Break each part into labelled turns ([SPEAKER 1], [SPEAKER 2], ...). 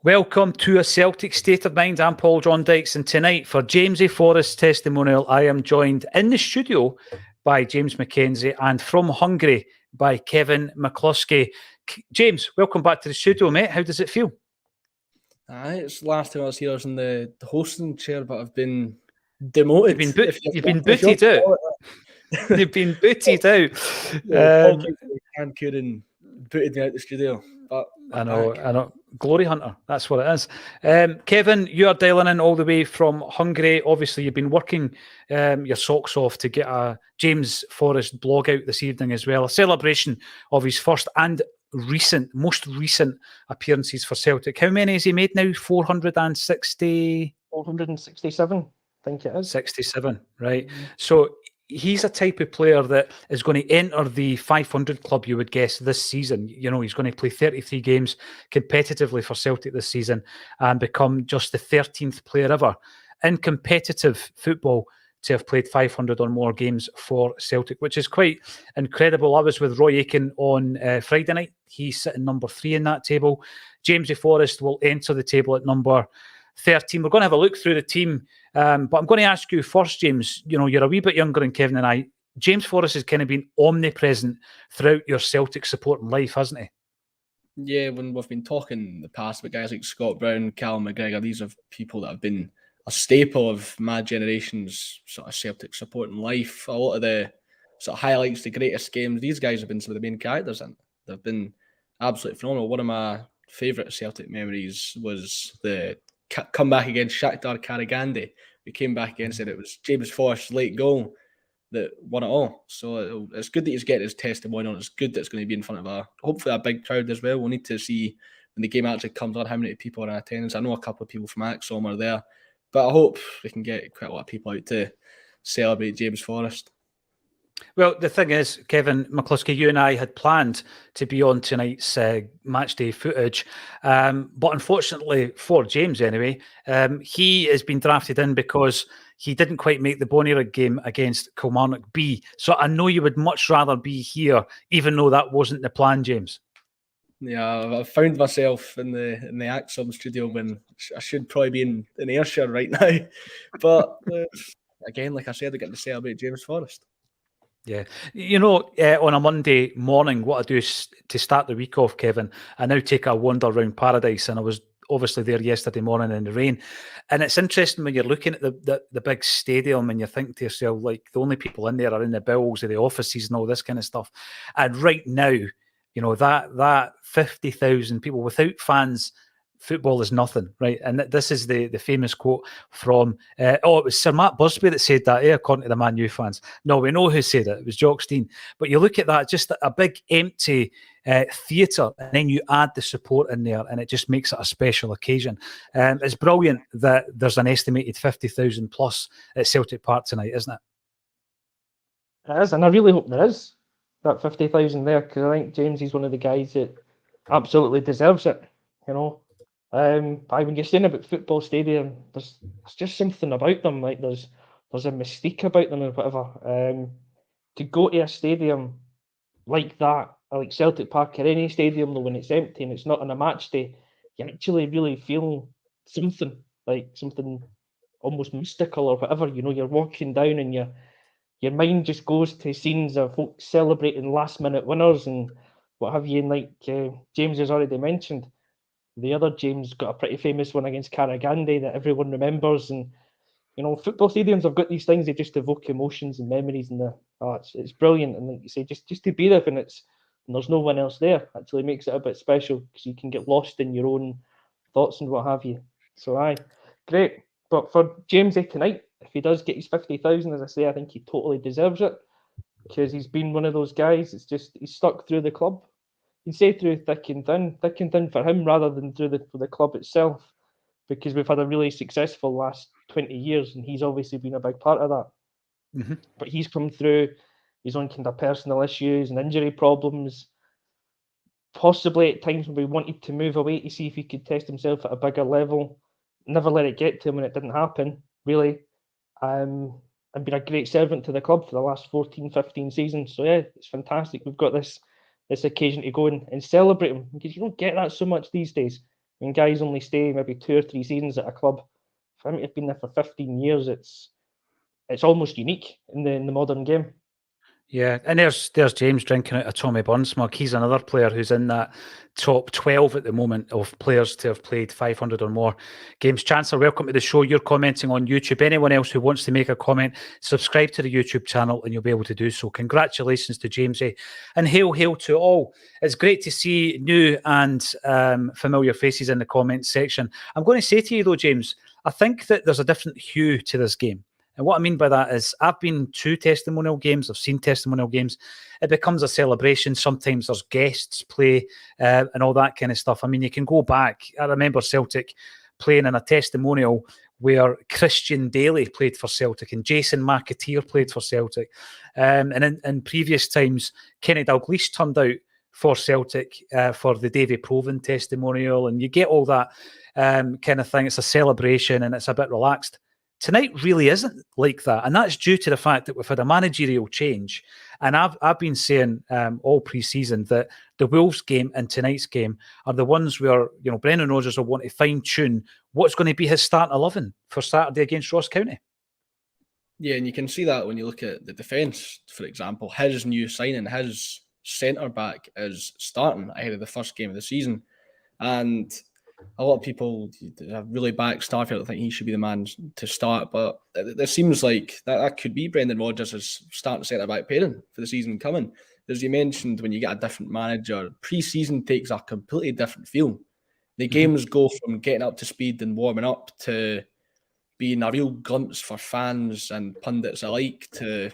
[SPEAKER 1] Welcome to A Celtic State of Mind. I'm Paul John Dykes, and tonight for Jamesy Forrest's testimonial, I am joined in the studio by James McKenzie and from Hungary by Kevin McCluskey. James, welcome back to the studio, mate. How does it feel?
[SPEAKER 2] It's the last time I was here, I was in the hosting chair, but I've been demoted.
[SPEAKER 1] You've been booted out. You've been booted out.
[SPEAKER 2] Paul Kieran booted me out the studio. But
[SPEAKER 1] I know. Glory hunter, that's what it is. Kevin, you are dialing in all the way from Hungary. Obviously, you've been working your socks off to get a James Forrest blog out this evening as well. A celebration of his first and most recent appearances for Celtic. How many has he made now? 460?
[SPEAKER 3] 467, I think it is.
[SPEAKER 1] 67, right. Mm-hmm. So he's a type of player that is going to enter the 500 club, you would guess, this season. You know, he's going to play 33 games competitively for Celtic this season and become just the 13th player ever in competitive football to have played 500 or more games for Celtic, which is quite incredible. I was with Roy Aitken on Friday night. He's sitting number 3 in that table. Jamesy Forrest will enter the table at number 13. We're going to have a look through the team, but I'm going to ask you first, James. You know, you're a wee bit younger than Kevin and I. James Forrest has kind of been omnipresent throughout your Celtic supporting life, hasn't he?
[SPEAKER 2] Yeah, when we've been talking in the past about guys like Scott Brown, Callum McGregor, these are people that have been a staple of my generation's sort of Celtic supporting life. A lot of the sort of highlights, the greatest games, these guys have been some of the main characters in. They've been absolutely phenomenal. One of my favourite Celtic memories was the comeback against Shakhtar Karagandhi. We came back again and said it was James Forrest's late goal that won it all. So it's good that he's getting his testimonial. It's good that it's going to be in front of hopefully a big crowd as well. We'll need to see when the game actually comes on how many people are in attendance. I know a couple of people from Acsom are there, but I hope we can get quite a lot of people out to celebrate James Forrest.
[SPEAKER 1] Well, the thing is, Kevin McCluskey, you and I had planned to be on tonight's match day footage, but unfortunately for James anyway, he has been drafted in because he didn't quite make the Bonnyrigg game against Kilmarnock B. So I know you would much rather be here, even though that wasn't the plan, James.
[SPEAKER 2] Yeah, I've found myself in the Acsom studio when I should probably be in Ayrshire right now. But again, like I said, I get to celebrate James Forrest.
[SPEAKER 1] Yeah. You know, on a Monday morning, what I do is to start the week off, Kevin, I now take a wander around Paradise, and I was obviously there yesterday morning in the rain. And it's interesting when you're looking at the big stadium and you think to yourself, like, the only people in there are in the bills or the offices and all this kind of stuff. And right now, you know, that 50,000 people without fans, football is nothing, right? And this is the famous quote from, it was Sir Matt Busby that said that, according to the Man U fans. No, we know who said it. It was Jock Stein. But you look at that, just a big empty theatre, and then you add the support in there, and it just makes it a special occasion. It's brilliant that there's an estimated 50,000 plus at Celtic Park tonight, isn't it?
[SPEAKER 3] It is, and I really hope there is that 50,000 there, because I think James is one of the guys that absolutely deserves it, you know. When you're saying about football stadium, there's just something about them, like there's a mystique about them or whatever. To go to a stadium like that, like Celtic Park or any stadium, though, when it's empty and it's not on a match day, you actually really feel something, like something almost mystical or whatever. You know, you're walking down and your mind just goes to scenes of folks celebrating last minute winners and what have you. And like James has already mentioned, the other James got a pretty famous one against Karagandhi that everyone remembers. And, you know, football stadiums have got these things, they just evoke emotions and memories, and it's brilliant. And like you say, just to be there when there's no one else there actually makes it a bit special, because you can get lost in your own thoughts and what have you. So aye, great. But for Jamesy tonight, if he does get his 50,000, as I say, I think he totally deserves it, because he's been one of those guys. It's just he's stuck through the club. You'd say through thick and thin for him rather than for the club itself, because we've had a really successful last 20 years, and he's obviously been a big part of that. Mm-hmm. But he's come through his own kind of personal issues and injury problems. Possibly at times when we wanted to move away to see if he could test himself at a bigger level. Never let it get to him, and it didn't happen, really. And been a great servant to the club for the last 14, 15 seasons. So yeah, it's fantastic. We've got this occasion to go and celebrate him, because you don't get that so much these days. When guys only stay maybe 2 or 3 seasons at a club, for him to have been there for 15 years, it's almost unique in the modern game.
[SPEAKER 1] Yeah, and there's James drinking out a Tommy Burns mug. He's another player who's in that top 12 at the moment of players to have played 500 or more games. Chancellor, welcome to the show. You're commenting on YouTube. Anyone else who wants to make a comment, subscribe to the YouTube channel and you'll be able to do so. Congratulations to Jamesy and hail to all. It's great to see new and familiar faces in the comments section. I'm going to say to you though, James, I think that there's a different hue to this game. And what I mean by that is I've been to testimonial games, I've seen testimonial games. It becomes a celebration. Sometimes there's guests play and all that kind of stuff. I mean, you can go back. I remember Celtic playing in a testimonial where Christian Daly played for Celtic and Jason McAteer played for Celtic. And in previous times, Kenny Dalglish turned out for Celtic for the Davy Provan testimonial. And you get all that kind of thing. It's a celebration and it's a bit relaxed. Tonight really isn't like that, and that's due to the fact that we've had a managerial change. And I've been saying all pre-season that the Wolves game and tonight's game are the ones where Brendan Rodgers will want to fine-tune what's going to be his starting 11 for Saturday against Ross County.
[SPEAKER 2] Yeah, and you can see that when you look at the defence, for example. His new signing, his centre-back is starting ahead of the first game of the season. And a lot of people really back Starfield. I think he should be the man to start, but it seems like that could be Brendan Rodgers' starting centre-back pairing for the season coming. As you mentioned, when you get a different manager, pre-season takes a completely different feel. The games go from getting up to speed and warming up to being a real glimpse for fans and pundits alike to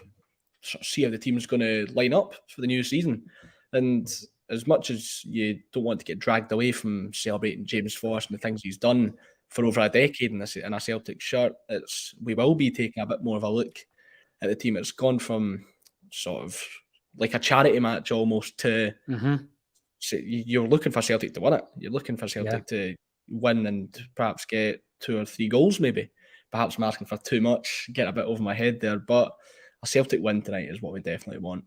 [SPEAKER 2] sort of see how the team's going to line up for the new season. And as much as you don't want to get dragged away from celebrating James Forrest and the things he's done for over a decade in a Celtic shirt, we will be taking a bit more of a look at the team. It's gone from sort of like a charity match almost to you're looking for Celtic to win it. You're looking for Celtic to win and perhaps get 2 or 3 goals maybe. Perhaps I'm asking for too much, get a bit over my head there, but a Celtic win tonight is what we definitely want.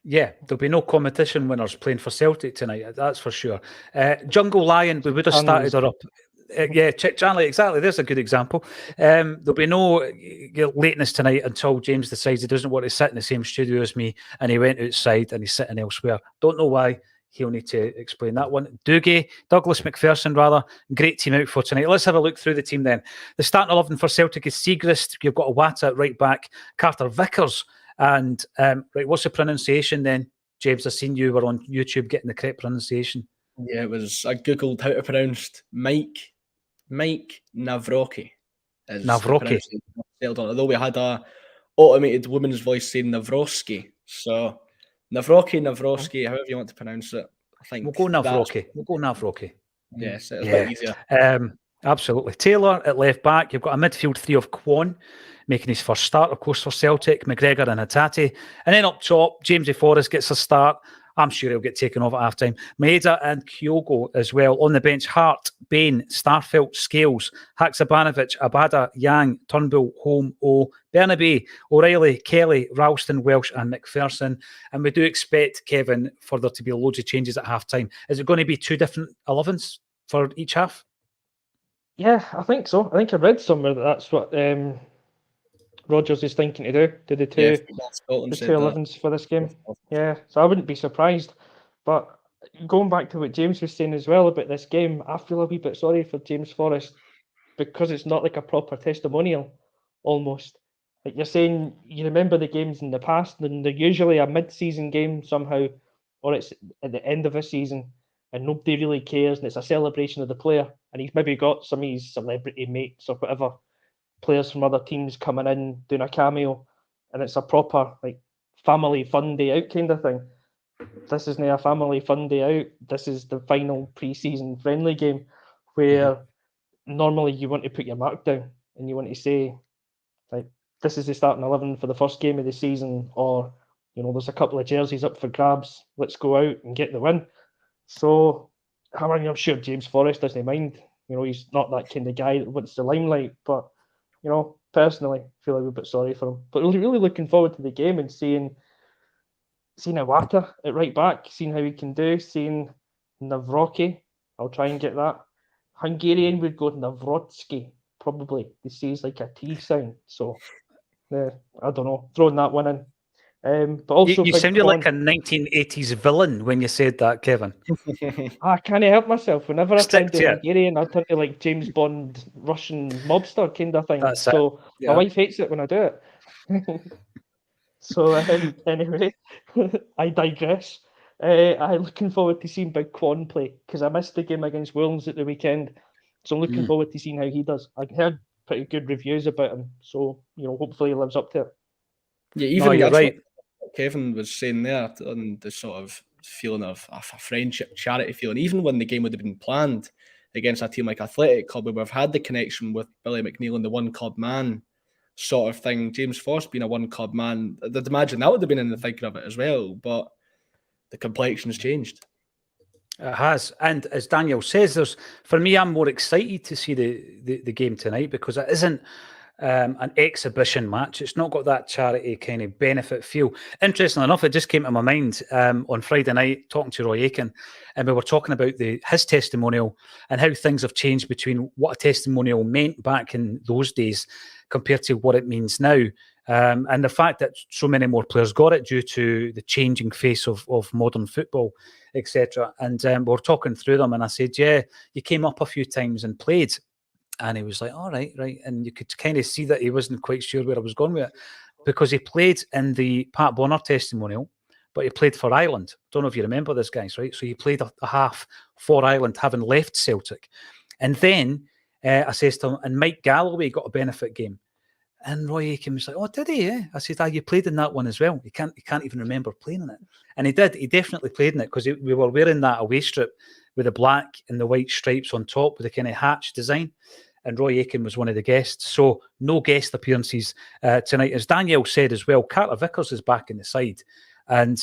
[SPEAKER 1] Yeah, there'll be no competition winners playing for Celtic tonight, that's for sure. Jungle Lion, we would have started her up. Janley, exactly. There's a good example. There'll be no lateness tonight until James decides he doesn't want to sit in the same studio as me and he went outside and he's sitting elsewhere. Don't know why. He'll need to explain that one. Douglas McPherson, great team out for tonight. Let's have a look through the team then. The starting 11 for Celtic is Siegrist. You've got Iwata at right back, Carter Vickers. And what's the pronunciation then, James? I've seen you were on YouTube getting the correct pronunciation.
[SPEAKER 2] Yeah, I googled how to pronounce Mike Nawrocki.
[SPEAKER 1] Nawrocki.
[SPEAKER 2] Although we had a automated woman's voice saying Nawrocki. So Nawrocki, however you want to pronounce it. I think
[SPEAKER 1] we'll go Nawrocki.
[SPEAKER 2] Yes, it's a bit easier.
[SPEAKER 1] Absolutely. Taylor at left back. You've got a midfield 3 of Kwon making his first start, of course, for Celtic, McGregor and Hatate. And then up top, Jamesy Forrest gets a start. I'm sure he'll get taken off at halftime. Maeda and Kyogo as well. On the bench, Hart, Bain, Starfelt, Scales, Haksabanovic, Abada, Yang, Turnbull, Holm, O, Bernabe, O'Reilly, Kelly, Ralston, Welsh and McPherson. And we do expect, Kevin, for there to be loads of changes at halftime. Is it going to be 2 different 11s for each half?
[SPEAKER 3] Yeah, I think so. I think I read somewhere that's what Rodgers is thinking to do the two 11s for this game. Yeah, so I wouldn't be surprised. But going back to what James was saying as well about this game, I feel a wee bit sorry for James Forrest because it's not like a proper testimonial almost. Like you're saying, you remember the games in the past, and they're usually a mid-season game somehow, or it's at the end of a season, and nobody really cares, and it's a celebration of the player, and he's maybe got some of his celebrity mates or whatever, players from other teams coming in, doing a cameo, and it's a proper like family fun day out kind of thing. This isn't a family fun day out. This is the final pre-season friendly game where normally you want to put your mark down and you want to say, like, this is the starting 11 for the first game of the season, or, you know, there's a couple of jerseys up for grabs. Let's go out and get the win. So, I mean, I'm sure James Forrest doesn't mind. You know, he's not that kind of guy that wants the limelight, but, you know, personally, I feel a little bit sorry for him. But really looking forward to the game and seeing Iwata at right back, seeing how he can do, seeing Nawrocki. I'll try and get that Hungarian would go Navrotsky, probably. They say it's like a T sound. So, I don't know. Throwing that one in. But also,
[SPEAKER 1] You
[SPEAKER 3] Big
[SPEAKER 1] sounded
[SPEAKER 3] Con.
[SPEAKER 1] like a 1980s villain when you said that, Kevin.
[SPEAKER 3] I can't help myself. Whenever I try and do
[SPEAKER 1] Stick to it.
[SPEAKER 3] Hungarian, I turn to like James Bond, Russian mobster kind of thing.
[SPEAKER 1] That's it.
[SPEAKER 3] So
[SPEAKER 1] Yeah.
[SPEAKER 3] my wife hates it when I do it. So anyway, I digress. I'm looking forward to seeing Big Quan play because I missed the game against Wolves at the weekend. So I'm looking forward to seeing how he does. I heard pretty good reviews about him. So, hopefully he lives up to it.
[SPEAKER 2] Yeah, even
[SPEAKER 1] you're right.
[SPEAKER 2] What Kevin was saying there on the sort of feeling of a friendship, charity feeling, even when the game would have been planned against a team like Athletic Club, where we've had the connection with Billy McNeil and the one club man sort of thing, James Forrest being a one club man, I'd imagine that would have been in the thinking of it as well, but the complexion's changed.
[SPEAKER 1] It has. And as Daniel says, for me, I'm more excited to see the game tonight because it isn't an exhibition match. It's not got that charity kind of benefit feel. Interestingly enough, it just came to my mind on Friday night talking to Roy Aitken, and we were talking about his testimonial and how things have changed between what a testimonial meant back in those days compared to what it means now. And the fact that so many more players got it due to the changing face of modern football, etc. And we were talking through them, and I said, yeah, you came up a few times and played. And he was like, all right. And you could kind of see that he wasn't quite sure where I was going with it because he played in the Pat Bonner testimonial, but he played for Ireland. Don't know if you remember this, guys, right? So he played a half for Ireland, having left Celtic. And then I says to him, and Mike Galloway got a benefit game. And Roy Aitken was like, oh, did he? Yeah. I said, you played in that one as well. He can't even remember playing in it. And he did. He definitely played in it because we were wearing that away strip with the black and the white stripes on top with the kind of hatch design. And Roy Aitken was one of the guests. So no guest appearances tonight. As Daniel said as well, Carter Vickers is back in the side. And,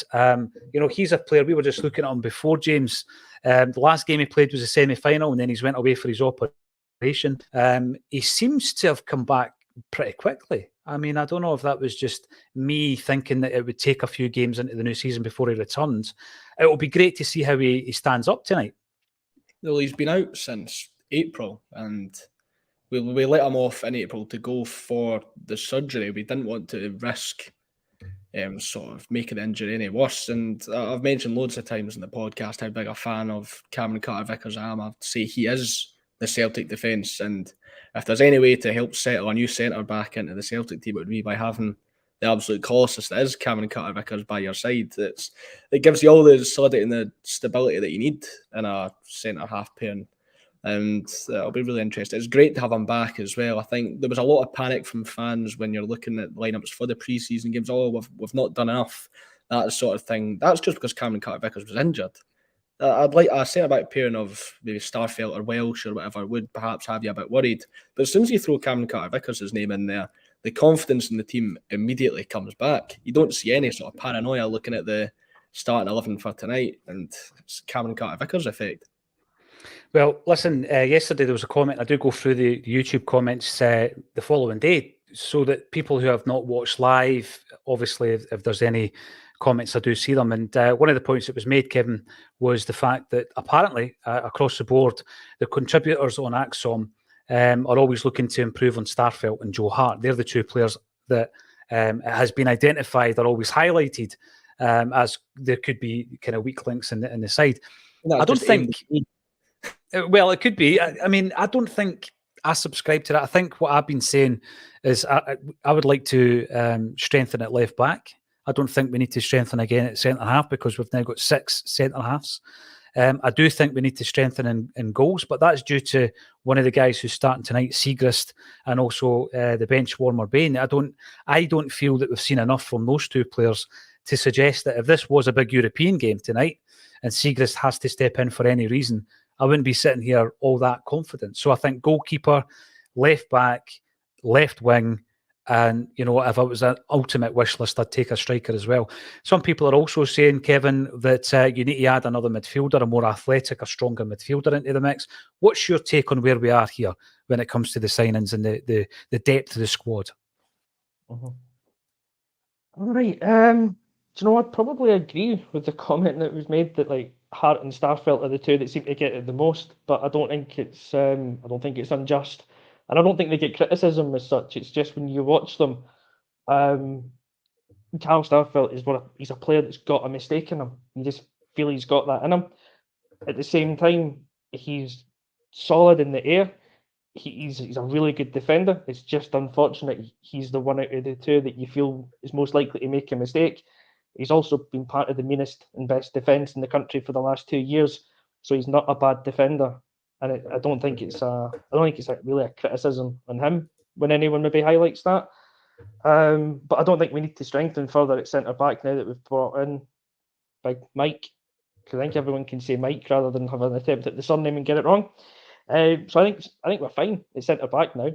[SPEAKER 1] he's a player. We were just looking at him before, James. The last game he played was a semi-final, and then he's went away for his operation. He seems to have come back pretty quickly. I mean, I don't know if that was just me thinking that it would take a few games into the new season before he returns. It will be great to see how he stands up tonight.
[SPEAKER 2] Well, he's been out since April, and we let him off in April to go for the surgery. We didn't want to risk sort of making the injury any worse. And I've mentioned loads of times in the podcast how big a fan of Cameron Carter-Vickers I am. I'd say he is the Celtic defence, and if there's any way to help settle a new centre back into the Celtic team, it would be by having the absolute colossus that is Cameron Carter-Vickers by your side. It gives you all the solidity and the stability that you need in a centre half pairing. And it'll be really interesting. It's great to have him back as well. I think there was a lot of panic from fans when you're looking at lineups for the pre-season games. Oh, we've not done enough, that sort of thing. That's just because Cameron Carter-Vickers was injured. I'd like a centre-back pairing of maybe Starfelt or Welsh or whatever would perhaps have you a bit worried. But as soon as you throw Cameron Carter-Vickers' name in there, the confidence in the team immediately comes back. You don't see any sort of paranoia looking at the starting 11 for tonight, and it's Cameron Carter-Vickers effect.
[SPEAKER 1] Well, listen, yesterday there was a comment. I do go through the YouTube comments the following day so that people who have not watched live, obviously, if there's any comments, I do see them. And one of the points that was made, Kevin, was the fact that apparently across the board, the contributors on Acsom are always looking to improve on Starfelt and Joe Hart. They're the two players that it has been identified are always highlighted as there could be kind of weak links in the side. I don't think... Well, it could be. I mean, I don't think I subscribe to that. I think what I've been saying is I would like to strengthen at left back. I don't think we need to strengthen again at centre half because we've now got 6 centre halves. I do think we need to strengthen in goals, but that's due to one of the guys who's starting tonight, Siegrist, and also the bench warmer Bain. I don't feel that we've seen enough from those two players to suggest that if this was a big European game tonight and Siegrist has to step in for any reason, I wouldn't be sitting here all that confident. So I think goalkeeper, left back, left wing, and, if it was an ultimate wish list, I'd take a striker as well. Some people are also saying, Kevin, that you need to add another midfielder, a more athletic, a stronger midfielder into the mix. What's your take on where we are here when it comes to the signings and the depth of the squad?
[SPEAKER 3] Mm-hmm. All right. Do you know, I'd probably agree with the comment that was made that, Hart and Starfelt are the two that seem to get it the most, but I don't think it's unjust, and I don't think they get criticism as such. It's just when you watch them, Carl Starfelt he's a player that's got a mistake in him. You just feel he's got that in him. At the same time, he's solid in the air. He's a really good defender. It's just unfortunate he's the one out of the two that you feel is most likely to make a mistake. He's also been part of the meanest and best defence in the country for the last 2 years, so he's not a bad defender. And I don't think it's really a criticism on him when anyone maybe highlights that. But I don't think we need to strengthen further at centre back now that we've brought in Big Mike. Because I think everyone can say Mike rather than have an attempt at the surname and get it wrong. So I think we're fine at centre back now,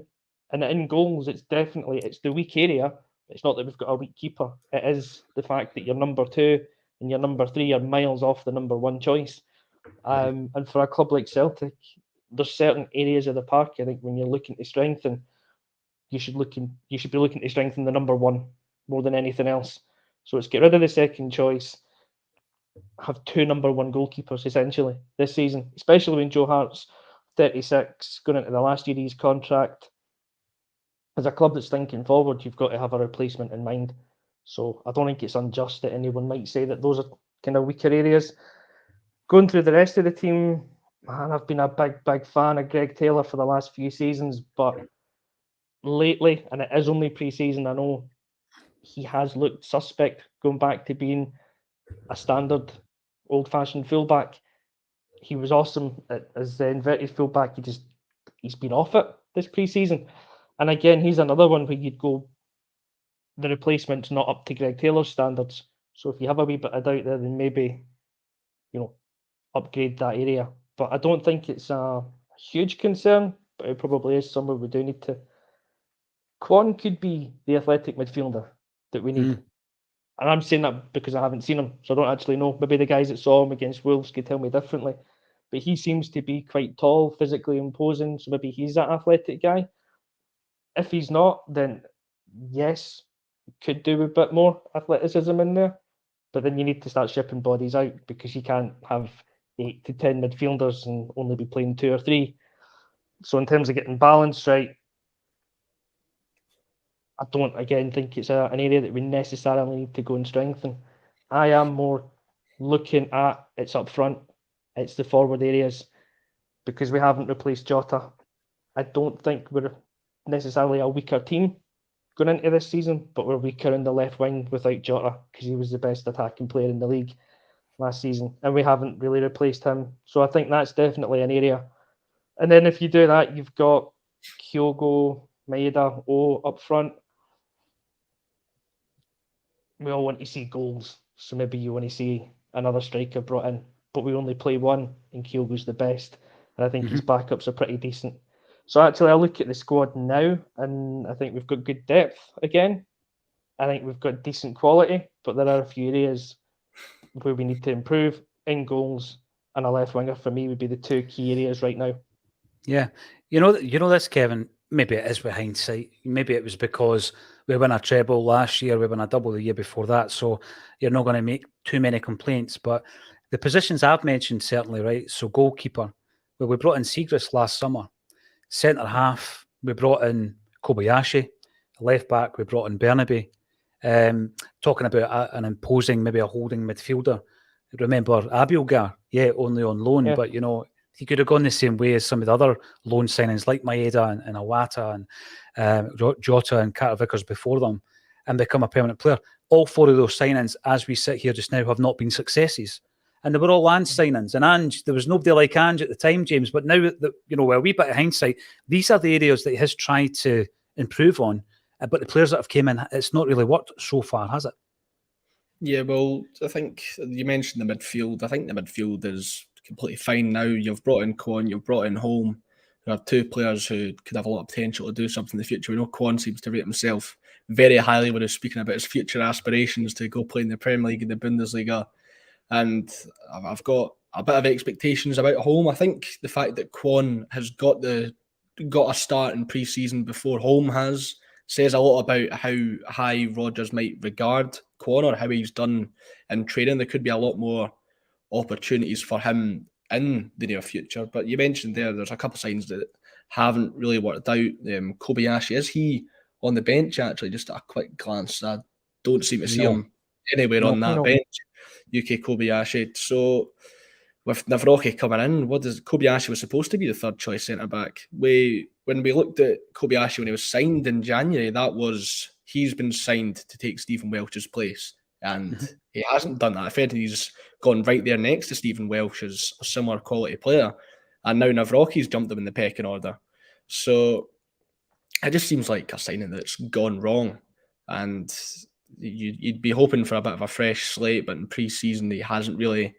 [SPEAKER 3] and in goals it's the weak area. It's not that we've got a weak keeper. It is the fact that your number 2 and your number 3 are miles off the number 1 choice. And for a club like Celtic, there's certain areas of the park I think when you're looking to strengthen, you should be looking to strengthen the number 1 more than anything else. So it's get rid of the second choice, have 2 number 1 goalkeepers essentially this season, especially when Joe Hart's 36, going into the last year of his contract. As a club that's thinking forward, you've got to have a replacement in mind. So I don't think it's unjust that anyone might say that those are kind of weaker areas. Going through the rest of the team, man, I've been a big fan of Greg Taylor for the last few seasons, but lately, and it is only pre-season, I know he has looked suspect going back to being a standard old-fashioned fullback. He was awesome as the inverted fullback. He's been off it this pre-season. And again, he's another one where you'd go, the replacement's not up to Greg Taylor's standards. So if you have a wee bit of doubt there, then maybe, upgrade that area. But I don't think it's a huge concern, but it probably is somewhere we do need to. Kwon could be the athletic midfielder that we need. And I'm saying that because I haven't seen him, so I don't actually know. Maybe the guys that saw him against Wolves could tell me differently. But he seems to be quite tall, physically imposing, so maybe he's that athletic guy. If he's not, then yes, could do a bit more athleticism in there. But then you need to start shipping bodies out because you can't have 8 to 10 midfielders and only be playing 2 or 3. So in terms of getting balance right, I don't, again, think it's an area that we necessarily need to go and strengthen. I am more looking at it's up front, it's the forward areas, because we haven't replaced Jota. I don't think we're necessarily a weaker team going into this season, but we're weaker in the left wing without Jota because he was the best attacking player in the league last season, and we haven't really replaced him. So I think that's definitely an area. And then if you do that, you've got Kyogo, Maeda, up front. We all want to see goals, so maybe you want to see another striker brought in, but we only play one, and Kyogo's the best, and I think his backups are pretty decent. So actually, I look at the squad now, and I think we've got good depth again. I think we've got decent quality, but there are a few areas where we need to improve. In goals and a left winger for me would be the 2 key areas right now.
[SPEAKER 1] Yeah, you know this, Kevin. Maybe it is with hindsight. Maybe it was because we won a treble last year, we won a double the year before that. So you're not going to make too many complaints. But the positions I've mentioned certainly, right? So goalkeeper, well, we brought in Seagrass last summer. Centre half, we brought in Kobayashi. Left back, we brought in Bernabe. Talking about an imposing, maybe a holding midfielder. Remember Abielgar? Yeah, only on loan, but he could have gone the same way as some of the other loan signings like Maeda and Awata and Jota and Carter Vickers before them and become a permanent player. All 4 of those signings, as we sit here just now, have not been successes. And they were all Ange signings. And Ange, there was nobody like Ange at the time, James. But now that, with a wee bit of hindsight, these are the areas that he has tried to improve on. But the players that have came in, it's not really worked so far, has it?
[SPEAKER 2] Yeah, well, I think you mentioned the midfield. I think the midfield is completely fine now. You've brought in Kwon, you've brought in Holm, who are 2 players who could have a lot of potential to do something in the future. We know Kwon seems to rate himself very highly when he's speaking about his future aspirations to go play in the Premier League and the Bundesliga. And I've got a bit of expectations about Holm. I think the fact that Kwon has got a start in pre-season before Holm has says a lot about how high Rodgers might regard Kwon or how he's done in training. There could be a lot more opportunities for him in the near future. But you mentioned there's a couple of signs that haven't really worked out. Kobayashi, is he on the bench actually? Just a quick glance, I don't seem to see him anywhere on that bench. UK Kobayashi. So with Navarocki coming in, Kobayashi was supposed to be the third choice centre back. When we looked at Kobayashi when he was signed in January, he's been signed to take Stephen Welsh's place, and he hasn't done that. I think he's gone right there next to Stephen Welsh as a similar quality player, and now Navarocki's jumped him in the pecking order. So it just seems like a signing that's gone wrong, and you'd be hoping for a bit of a fresh slate, but in pre-season he hasn't really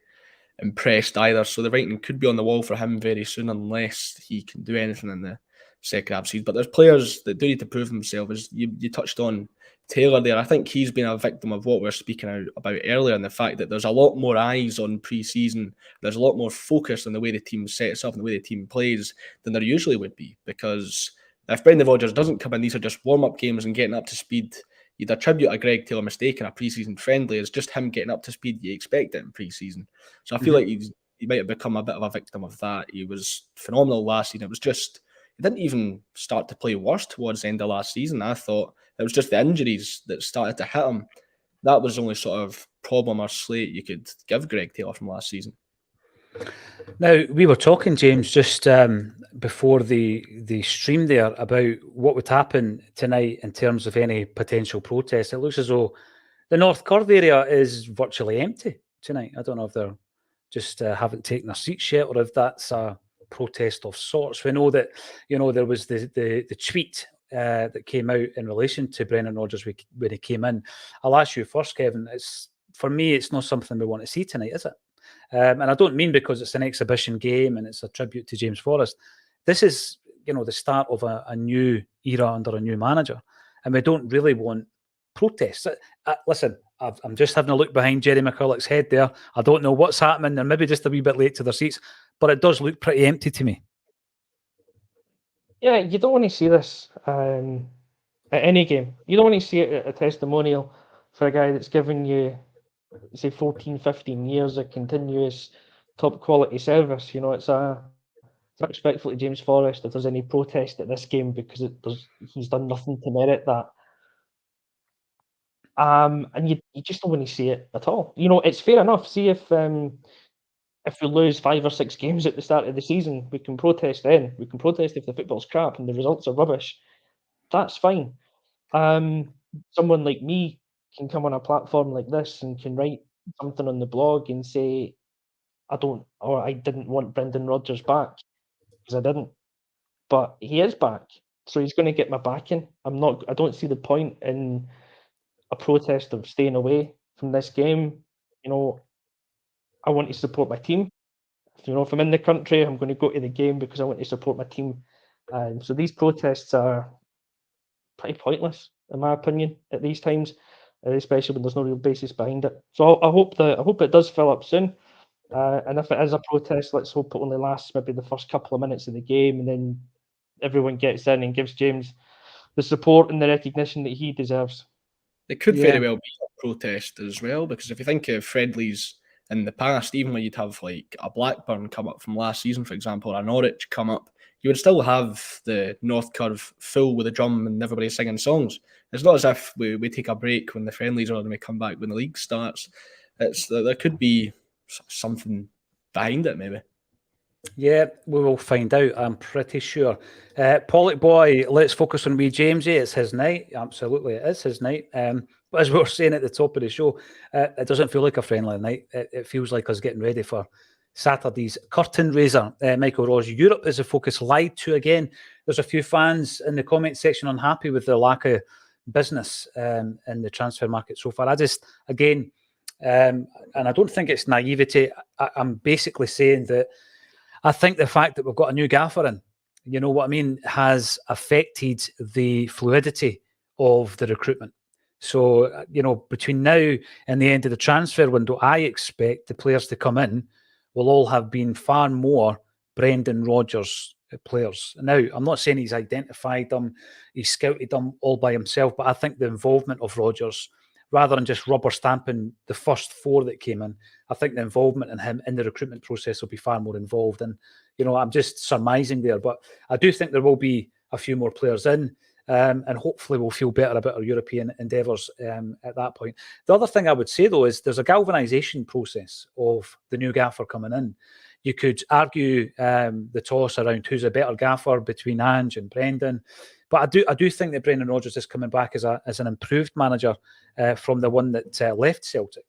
[SPEAKER 2] impressed either. So the writing could be on the wall for him very soon, unless he can do anything in the second half season. But there's players that do need to prove themselves. As you touched on Taylor there, I think he's been a victim of what we were speaking about earlier, and the fact that there's a lot more eyes on pre-season. There's a lot more focus on the way the team sets up and the way the team plays than there usually would be, because if Brendan Rodgers doesn't come in, these are just warm-up games and getting up to speed. You'd attribute a Greg Taylor mistake in a pre-season friendly as just him getting up to speed you expect it in pre-season. So I feel like he might have become a bit of a victim of that. He was phenomenal last season. It was just, he didn't even start to play worse towards the end of last season. I thought it was just the injuries that started to hit him. That was the only sort of problem or slate you could give Greg Taylor from last season.
[SPEAKER 1] Now, we were talking, James, just before the stream there about what would happen tonight in terms of any potential protests. It looks as though the North Curve area is virtually empty tonight. I don't know if they're just haven't taken their seats yet, or if that's a protest of sorts. We know that, there was the tweet that came out in relation to Brendan Rodgers when he came in. I'll ask you first, Kevin. For me, it's not something we want to see tonight, is it? And I don't mean because it's an exhibition game and it's a tribute to James Forrest. This is, the start of a new era under a new manager, and we don't really want protests. Listen, I'm just having a look behind Jerry McCulloch's head there. I don't know what's happening. They're maybe just a wee bit late to their seats, but it does look pretty empty to me.
[SPEAKER 3] Yeah, you don't want to see this at any game. You don't want to see it at a testimonial for a guy that's given you, say, 14, 15 years of continuous top quality service. It's respectful to James Forrest if there's any protest at this game, because he's done nothing to merit that. And you just don't want to see it at all. It's fair enough. See, if we lose 5 or 6 games at the start of the season, we can protest then. We can protest if the football's crap and the results are rubbish. That's fine. Someone like me can come on a platform like this and can write something on the blog and say, I didn't want Brendan Rodgers back, because I didn't. But he is back, so he's going to get my backing. I don't see the point in a protest of staying away from this game. I want to support my team. If I'm in the country, I'm going to go to the game because I want to support my team. So these protests are pretty pointless, in my opinion, at these times, especially when there's no real basis behind it. So I hope it does fill up soon. And if it is a protest, let's hope it only lasts maybe the first couple of minutes of the game, and then everyone gets in and gives James the support and the recognition that he deserves.
[SPEAKER 2] It could very well be a protest as well, because if you think of friendlies in the past, even when you'd have like a Blackburn come up from last season, for example, or a Norwich come up, you would still have the North Curve full with a drum and everybody singing songs. It's not as if we take a break when the friendlies are and we come back when the league starts. There could be something behind it, maybe.
[SPEAKER 1] Yeah, we will find out, I'm pretty sure. Pollock boy, let's focus on wee Jamesy. It's his night. Absolutely, it is his night. But as we were saying at the top of the show, it doesn't feel like a friendly night. It feels like us getting ready for Saturday's curtain raiser. Michael Ross, Europe is a focus lied to again. There's a few fans in the comment section unhappy with the lack of business in the transfer market so far. And I don't think it's naivety. I'm basically saying that I think the fact that we've got a new gaffer in, you know what I mean, has affected the fluidity of the recruitment. So, between now and the end of the transfer window, I expect the players to come in will all have been far more Brendan Rodgers players. Now, I'm not saying he's identified them, he's scouted them all by himself, but I think the involvement of Rodgers rather than just rubber stamping the first 4 that came in. I think the involvement in him in the recruitment process will be far more involved. And, I'm just surmising there, but I do think there will be a few more players in. And hopefully we'll feel better about our European endeavours at that point. The other thing I would say, though, is there's a galvanisation process of the new gaffer coming in. You could argue the toss around who's a better gaffer between Ange and Brendan, but I do think that Brendan Rodgers is coming back as an improved manager from the one that left Celtic.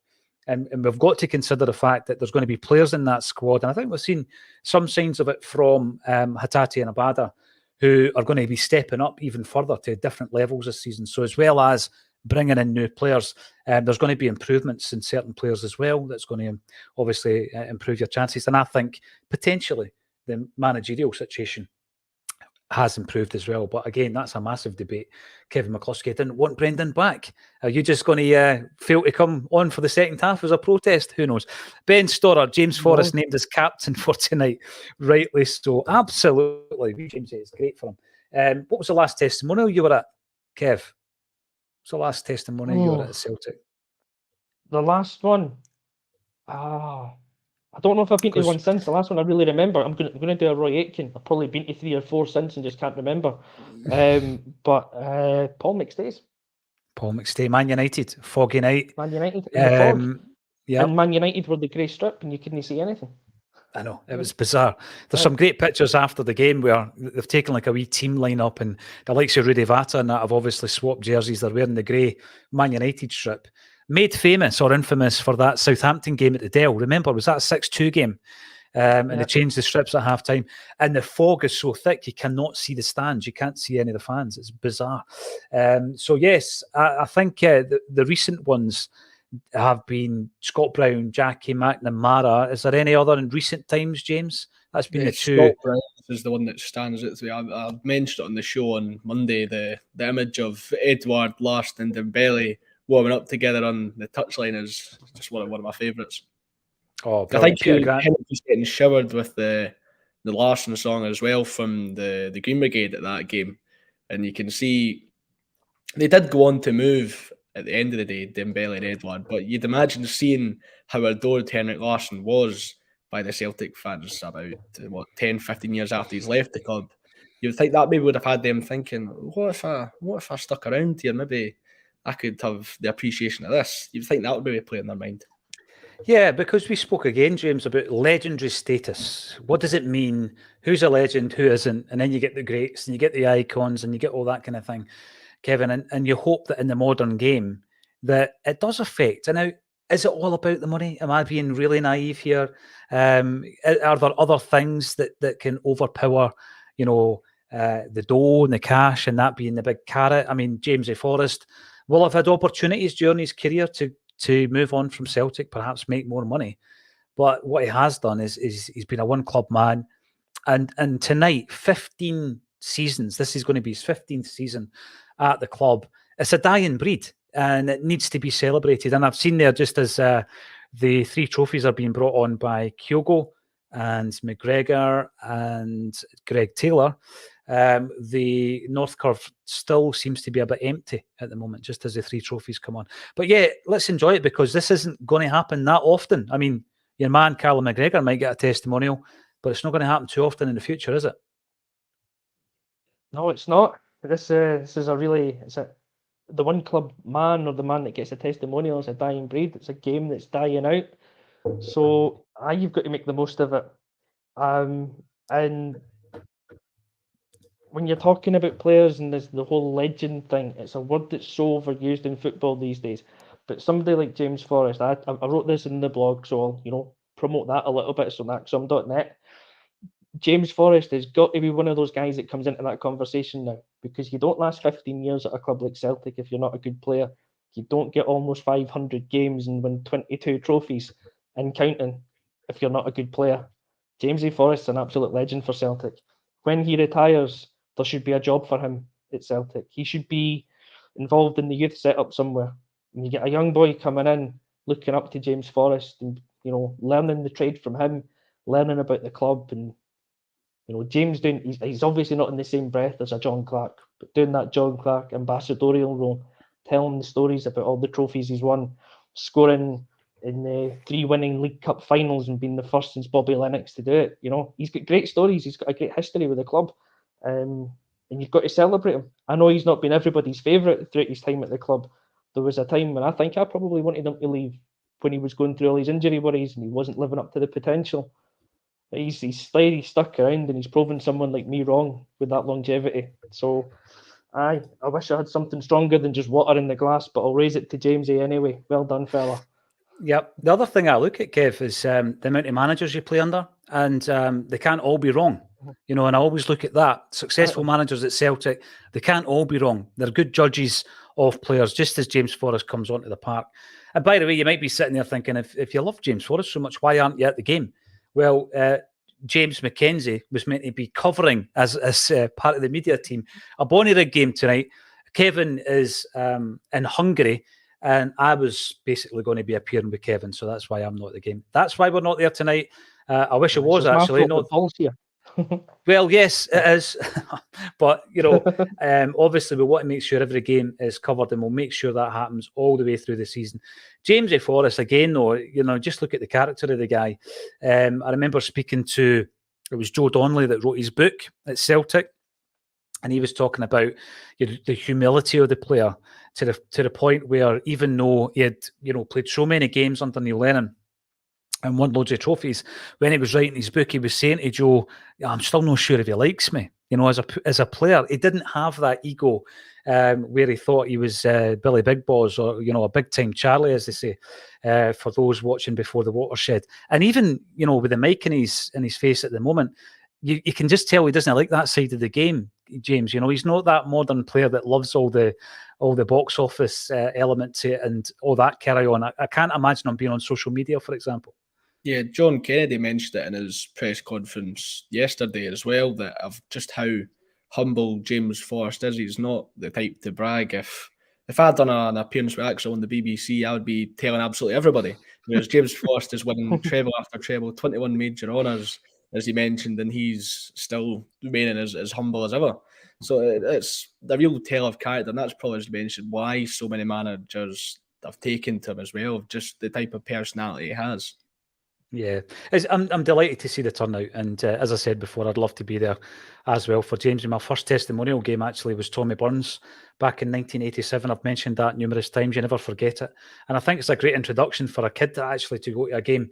[SPEAKER 1] And we've got to consider the fact that there's going to be players in that squad, and I think we've seen some signs of it from Hatate and Abada, who are going to be stepping up even further to different levels this season. So as well as bringing in new players, there's going to be improvements in certain players as well. That's going to obviously improve your chances. And I think potentially the managerial situation has improved as well. But again, that's a massive debate. Kevin McCluskey didn't want Brendan back. Are you just going to fail to come on for the second half as a protest? Who knows? Ben Storer, James Forrest named as captain for tonight. Rightly so. Absolutely. James, it's great for him. What was the last testimonial you were at, Kev? What's the last testimonial you were at Celtic?
[SPEAKER 3] The last one? I don't know if I've been to one since. The last one I really remember. I'm going to do a Roy Aitken. I've probably been to 3 or 4 since and just can't remember. But Paul McStay's.
[SPEAKER 1] Paul McStay, Man United, foggy night.
[SPEAKER 3] Man United in the fog.
[SPEAKER 1] Yeah.
[SPEAKER 3] And Man United were the grey strip and you couldn't see anything.
[SPEAKER 1] I know, it was bizarre. There's some great pictures after the game where they've taken like a wee team line-up, and the likes of Rudy Vata and that have obviously swapped jerseys. They're wearing the grey Man United strip. Made famous or infamous for that Southampton game at the Dell. Remember, was that a 6-2 game? And they changed the strips at half-time. And the fog is so thick, you cannot see the stands. You can't see any of the fans. It's bizarre. So, yes, I think the recent ones have been Scott Brown, Jackie McNamara. Is there any other in recent times, James? That's been the two.
[SPEAKER 2] Scott Brown is the one that stands out to me. I mentioned it on the show on Monday, the image of Edouard, Larsson and Dembele warming up together on the touchline is just one of my favourites.
[SPEAKER 1] Oh,
[SPEAKER 2] I think he's getting showered with the Larsson song as well from the Green Brigade at that game. And you can see they did go on to move at the end of the day, Dembele and Edouard, but you'd imagine seeing how adored Henrik Larsson was by the Celtic fans about 10, 15 years after he's left the club. You'd think that maybe would have had them thinking, what if I stuck around here? Maybe I could have the appreciation of this. You'd think that would maybe play in their mind.
[SPEAKER 1] Yeah, because we spoke again, James, about legendary status. What does it mean? Who's a legend? Who isn't? And then you get the greats and you get the icons and you get all that kind of thing, Kevin. And you hope that in the modern game that it does affect. And now, is it all about the money? Am I being really naive here? Are there other things that can overpower, the dough and the cash and that being the big carrot? I mean, James Forrest will have had opportunities during his career to move on from Celtic, perhaps make more money. But what he has done is he's been a one-club man. And tonight, 15 seasons, this is going to be his 15th season at the club. It's a dying breed, and it needs to be celebrated. And I've seen there, just as the 3 trophies are being brought on by Kyogo and McGregor and Greg Taylor, the North Curve still seems to be a bit empty at the moment, just as the 3 trophies come on. But yeah, let's enjoy it, because this isn't going to happen that often. I mean, your man Callum McGregor might get a testimonial, but it's not going to happen too often in the future, is it?
[SPEAKER 3] No, it's not. This is the one club man, or the man that gets a testimonial, is a dying breed. It's a game that's dying out. So you've got to make the most of it. And when you're talking about players and there's the whole legend thing, it's a word that's so overused in football these days. But somebody like James Forrest, I wrote this in the blog, so I'll promote that a little bit. It's on Acsom.net. James Forrest has got to be one of those guys that comes into that conversation now, because you don't last 15 years at a club like Celtic if you're not a good player. You don't get almost 500 games and win 22 trophies and counting if you're not a good player. James Forrest's an absolute legend for Celtic. When he retires, there should be a job for him at Celtic. He should be involved in the youth setup somewhere. And you get a young boy coming in, looking up to James Forrest and, learning the trade from him, learning about the club. And, James he's obviously not in the same breath as a John Clark, but doing that John Clark ambassadorial role, telling the stories about all the trophies he's won, scoring in the 3 winning League Cup finals and being the first since Bobby Lennox to do it. You know, he's got great stories. He's got a great history with the club. And you've got to celebrate him. I know he's not been everybody's favourite throughout his time at the club. There was a time when I think I probably wanted him to leave when he was going through all his injury worries and he wasn't living up to the potential. But he's stuck around and he's proven someone like me wrong with that longevity. So I wish I had something stronger than just water in the glass, but I'll raise it to Jamesy anyway. Well done, fella.
[SPEAKER 1] Yep. The other thing I look at, Kev, is the amount of managers you play under, and they can't all be wrong. You know, and I always look at that. Successful managers at Celtic, they can't all be wrong. They're good judges of players, just as James Forrest comes onto the park. And by the way, you might be sitting there thinking, if you love James Forrest so much, why aren't you at the game? Well, James McKenzie was meant to be covering as part of the media team a Bonnyrigg game tonight. Kevin is in Hungary, and I was basically going to be appearing with Kevin, so that's why I'm not at the game. That's why we're not there tonight. I wish it was actually. Not
[SPEAKER 3] here.
[SPEAKER 1] Well, yes, it is. But, you know, obviously we want to make sure every game is covered, and we'll make sure that happens all the way through the season. James Forrest, again, though, you know, just look at the character of the guy. I remember speaking to, it was Joe Donnelly that wrote his book at Celtic, and he was talking about the humility of the player to the point where even though he had, you know, played so many games under Neil Lennon and won loads of trophies, when he was writing his book, he was saying to Joe, I'm still not sure if he likes me. You know, as a player, he didn't have that ego where he thought he was Billy Big Boss or, you know, a big-time Charlie, as they say, for those watching before the watershed. And even, you know, with the mic in his face at the moment, you can just tell he doesn't like that side of the game, James. You know, he's not that modern player that loves all the box office element to it and all that carry on. I can't imagine him being on social media, for example.
[SPEAKER 2] Yeah, John Kennedy mentioned it in his press conference yesterday as well, that of just how humble James Forrest is. He's not the type to brag. If I'd done an appearance with Acsom on the BBC, I would be telling absolutely everybody. Whereas James Forrest is winning treble after treble, 21 major honours, as he mentioned, and he's still remaining as humble as ever. So it's the real tale of character, and that's probably, as you mentioned, why so many managers have taken to him as well, just the type of personality he has.
[SPEAKER 1] Yeah, I'm delighted to see the turnout, and as I said before, I'd love to be there as well for James. My first testimonial game actually was Tommy Burns back in 1987. I've mentioned that numerous times. You never forget it, and I think it's a great introduction for a kid to go to a game.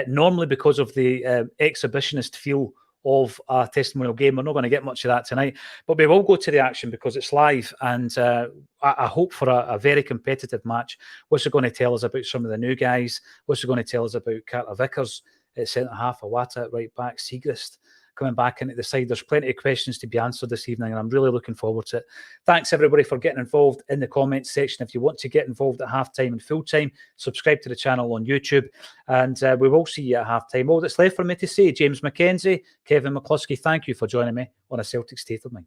[SPEAKER 1] Normally, because of the exhibitionist feel of a testimonial game, we're not going to get much of that tonight, but we will go to the action because it's live, and I hope for a very competitive match. What's it going to tell us about some of the new guys? What's it going to tell us about Carter Vickers at centre half, Awata at right back, Siegrist coming back into the side? There's plenty of questions to be answered this evening, and I'm really looking forward to it. Thanks everybody for getting involved in the comments section. If you want to get involved at halftime and full time, subscribe to the channel on YouTube, and we will see you at halftime. All that's left for me to say, James McKenzie, Kevin McCluskey, thank you for joining me on A Celtic State of Mind.